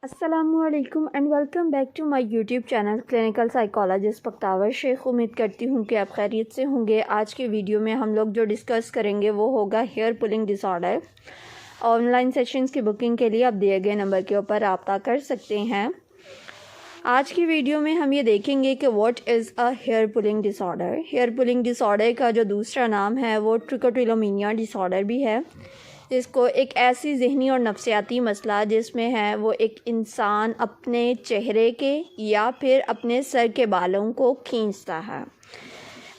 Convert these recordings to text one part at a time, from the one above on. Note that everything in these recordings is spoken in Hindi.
अस्सलामुअलैकुम and welcome back to my YouTube channel clinical psychologist Bakhtawar Sheikh. उम्मीद करती हूँ कि आप खैरियत से होंगे। आज के वीडियो में हम लोग जो डिस्कस करेंगे वो होगा hair pulling disorder. Online sessions की बुकिंग के लिए आप दिए गए नंबर के ऊपर रब्ता कर सकते हैं। आज की वीडियो में हम ये देखेंगे कि what is a hair pulling disorder. Hair pulling disorder का जो दूसरा नाम है वो ट्रिकोटिलोमेनिया डिसऑर्डर भी है, जिसको एक ऐसी ज़हनी और नफ्सियाती मसला जिसमें है वो एक इंसान अपने चेहरे के या फिर अपने सर के बालों को खींचता है।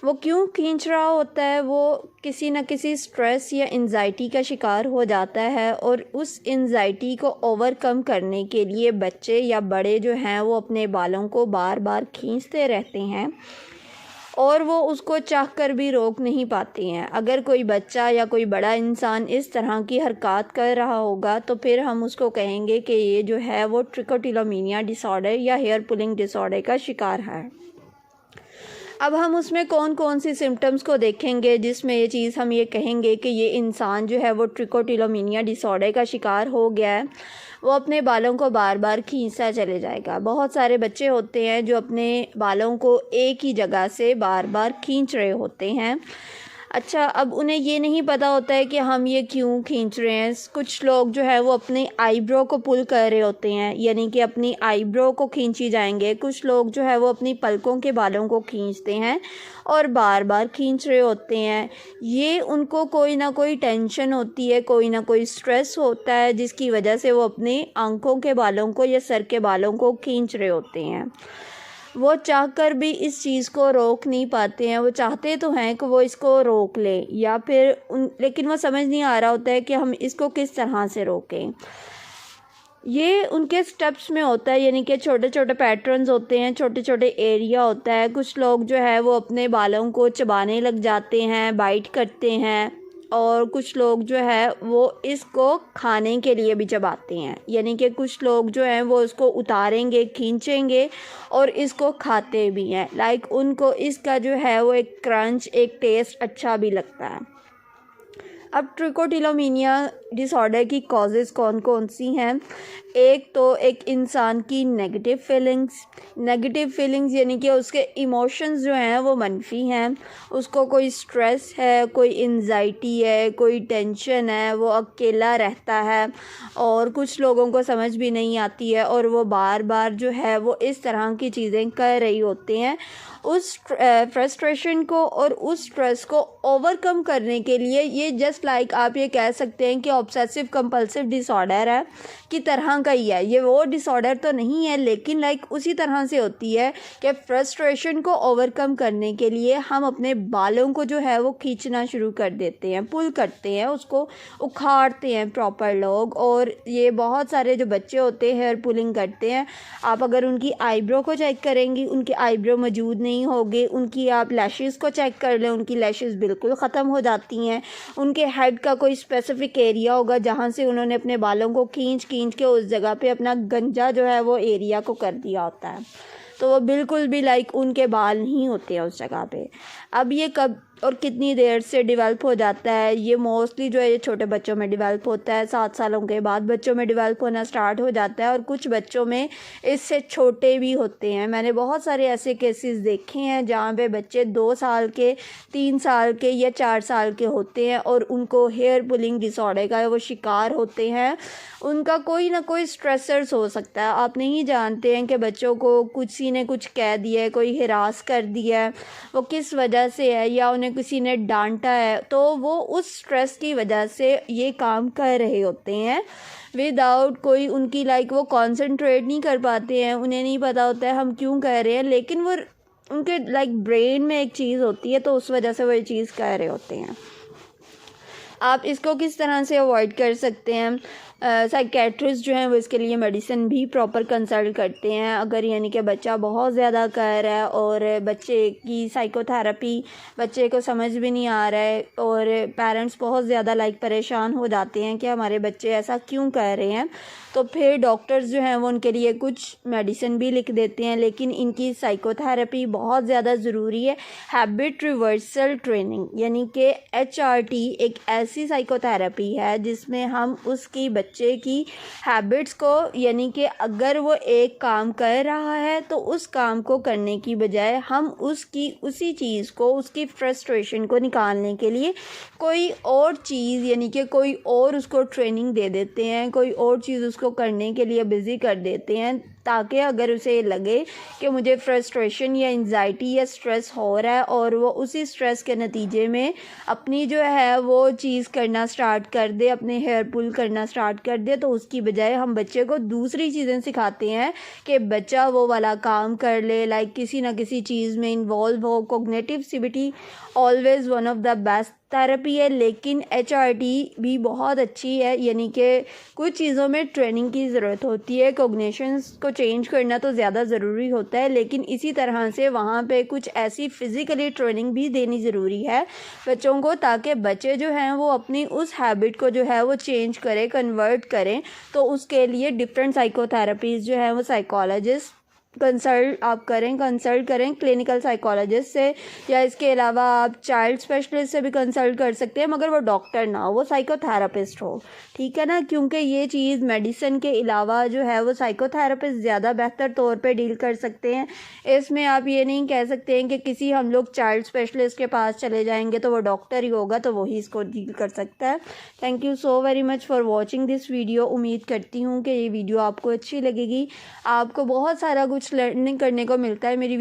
वो क्यों खींच रहा होता है? वो किसी न किसी स्ट्रेस या एंजाइटी का शिकार हो जाता है और उस एंजाइटी को ओवरकम करने के लिए बच्चे या बड़े जो हैं वो अपने बालों को बार बार खींचते रहते हैं और वो उसको चाह कर भी रोक नहीं पाते हैं। अगर कोई बच्चा या कोई बड़ा इंसान इस तरह की हरकत कर रहा होगा तो फिर हम उसको कहेंगे कि ये जो है वो ट्रिकोटिलोमेनिया डिसऑर्डर या हेयर पुलिंग डिसऑर्डर का शिकार है। अब हम उसमें कौन कौन सी सिम्टम्स को देखेंगे जिसमें ये चीज़ हम ये कहेंगे कि ये इंसान जो है वो ट्रिकोटिलोमेनिया डिसऑर्डर का शिकार हो गया है। वो अपने बालों को बार बार खींचता चले जाएगा। बहुत सारे बच्चे होते हैं जो अपने बालों को एक ही जगह से बार बार खींच रहे होते हैं। अच्छा, अब उन्हें ये नहीं पता होता है कि हम ये क्यों खींच रहे हैं। कुछ लोग जो है वो अपनी आईब्रो को पुल कर रहे होते हैं, यानी कि अपनी आईब्रो को खींची जाएंगे। कुछ लोग जो है वो अपनी पलकों के बालों को खींचते हैं और बार बार खींच रहे होते हैं। ये उनको कोई ना कोई टेंशन होती है, कोई ना कोई स्ट्रेस होता है जिसकी वजह से वो अपनी आंखों के बालों को या सर के बालों को खींच रहे होते हैं। वो चाहकर भी इस चीज़ को रोक नहीं पाते हैं। वो चाहते तो हैं कि वो इसको रोक लें या फिर लेकिन वो समझ नहीं आ रहा होता है कि हम इसको किस तरह से रोकें। ये उनके स्टेप्स में होता है, यानी कि छोटे छोटे पैटर्न्स होते हैं, छोटे छोटे एरिया होता है। कुछ लोग जो है वो अपने बालों को चबाने लग जाते हैं, बाइट करते हैं, और कुछ लोग जो है वो इसको खाने के लिए भी चबाते हैं, यानी कि कुछ लोग जो हैं वो उसको उतारेंगे, खींचेंगे और इसको खाते भी हैं। लाइक उनको इसका जो है वो एक क्रंच, एक टेस्ट अच्छा भी लगता है। अब ट्रिकोटिलोमेनिया डिसऑर्डर की कॉजेज़ कौन कौन सी हैं? एक तो एक इंसान की नेगेटिव फीलिंग्स यानी कि उसके इमोशंस जो हैं वो मनफी हैं। उसको कोई स्ट्रेस है, कोई एंजाइटी है, कोई टेंशन है, वो अकेला रहता है और कुछ लोगों को समझ भी नहीं आती है और वो बार बार जो है वो इस तरह की चीज़ें कर रही होते हैं। उस फ्रस्ट्रेशन को और उस स्ट्रेस को ओवरकम करने के लिए ये जस्ट लाइक आप ये कह सकते हैं कि ऑब्सेसिव कंपल्सिव डिसऑर्डर है की तरह का ही है। ये वो डिसऑर्डर तो नहीं है, लेकिन लाइक उसी तरह से होती है कि फ्रस्ट्रेशन को ओवरकम करने के लिए हम अपने बालों को जो है वो खींचना शुरू कर देते हैं, पुल करते हैं, उसको उखाड़ते हैं प्रॉपर लोग। और ये बहुत सारे जो बच्चे होते हैं हेयर पुलिंग करते हैं। आप अगर उनकी आईब्रो को चेक करेंगी, उनकी आईब्रो मौजूद नहीं होगी। उनकी आप लैशेस को चेक कर लें, उनकी लैशेस बिल्कुल ख़त्म हो जाती हैं। उनके हेड का कोई स्पेसिफिक एरिया होगा जहाँ से उन्होंने अपने बालों को खींच के उस जगह पे अपना गंजा जो है वो एरिया को कर दिया होता है, तो वो बिल्कुल भी लाइक उनके बाल नहीं होते हैं उस जगह पे। अब ये कब और कितनी देर से डेवलप हो जाता है? ये मोस्टली जो है ये छोटे बच्चों में डेवलप होता है। 7 सालों के बाद बच्चों में डेवलप होना स्टार्ट हो जाता है और कुछ बच्चों में इससे छोटे भी होते हैं। मैंने बहुत सारे ऐसे केसेस देखे हैं जहाँ पे बच्चे 2 साल के, 3 साल के या 4 साल के होते हैं और उनको हेयर पुलिंग डिसऑर्डर का वो शिकार होते हैं। उनका कोई ना कोई स्ट्रेसर्स हो सकता है। आप नहीं जानते हैं कि बच्चों को किसी ने कुछ कह दिया है, कोई हिरास कर दिया है, वो किस वजह से है, या उन्हें किसी ने डांटा है, तो वो उस स्ट्रेस की वजह से ये काम कर रहे होते हैं विदाउट कोई उनकी लाइक वो कंसंट्रेट नहीं कर पाते हैं। उन्हें नहीं पता होता है हम क्यों कर रहे हैं, लेकिन वो उनके लाइक ब्रेन में एक चीज़ होती है तो उस वजह से वो ये चीज़ कर रहे होते हैं। आप इसको किस तरह से अवॉइड कर सकते हैं? साइकेट्रिस्ट जो हैं वो इसके लिए मेडिसिन भी प्रॉपर कंसल्ट करते हैं। अगर यानी कि बच्चा बहुत ज़्यादा कर रहा है और बच्चे की साइकोथेरेपी बच्चे को समझ भी नहीं आ रहा है और पेरेंट्स बहुत ज़्यादा लाइक परेशान हो जाते हैं कि हमारे बच्चे ऐसा क्यों कर रहे हैं, तो फिर डॉक्टर्स जो हैं वो उनके लिए कुछ मेडिसिन भी लिख देते हैं। लेकिन इनकी साइकोथेरेपी बहुत ज़्यादा ज़रूरी है। हैबिट रिवर्सल ट्रेनिंग यानी कि HRT एक ऐसी साइकोथेरेपी है जिसमें हम उसकी बच्चे की हैबिट्स को, यानी कि अगर वो एक काम कर रहा है तो उस काम को करने की बजाय हम उसी चीज़ को, उसकी फ्रस्ट्रेशन को निकालने के लिए कोई और चीज़, यानी कि कोई और उसको ट्रेनिंग दे देते हैं, कोई और चीज़ उसको करने के लिए बिज़ी कर देते हैं, ताकि अगर उसे लगे कि मुझे फ्रस्ट्रेशन या एंजाइटी या स्ट्रेस हो रहा है और वो उसी स्ट्रेस के नतीजे में अपनी जो है वो चीज़ करना स्टार्ट कर दे, अपने हेयर पुल करना स्टार्ट कर दे, तो उसकी बजाय हम बच्चे को दूसरी चीज़ें सिखाते हैं कि बच्चा वो वाला काम कर ले, लाइक किसी ना किसी चीज़ में इन्वॉल्व हो। कोग्निटिव सिबिलिटी always one of the best therapy है, लेकिन HRT भी बहुत अच्छी है, यानी कि कुछ चीज़ों में ट्रेनिंग की ज़रूरत होती है। कोग्निशंस को चेंज करना तो ज़्यादा ज़रूरी होता है, लेकिन इसी तरह से वहाँ पे कुछ ऐसी फ़िज़िकली ट्रेनिंग भी देनी ज़रूरी है बच्चों को, ताकि बच्चे जो हैं वो अपनी उस हैबिट को जो है वो चेंज करें, कन्वर्ट करें। तो उसके लिए डिफरेंट साइकोथेरेपीज़ जो हैं वो साइकोलॉजिस्ट कंसल्ट करें क्लिनिकल साइकोलॉजिस्ट से, या इसके अलावा आप चाइल्ड स्पेशलिस्ट से भी कंसल्ट कर सकते हैं, मगर वो डॉक्टर ना हो, वो साइकोथेरापिस्ट हो, ठीक है ना, क्योंकि ये चीज़ मेडिसिन के अलावा जो है वो साइकोथेरापिस्ट ज़्यादा बेहतर तौर पे डील कर सकते हैं। इसमें आप ये नहीं कह सकते हैं कि किसी हम लोग चाइल्ड स्पेशलिस्ट के पास चले जाएंगे तो वो डॉक्टर ही होगा, तो वही इसको डील कर सकता है। Thank you so very much for watching this video. उम्मीद करती हूँ कि ये वीडियो आपको अच्छी लगेगी, आपको बहुत सारा कुछ लर्निंग करने को मिलता है मेरी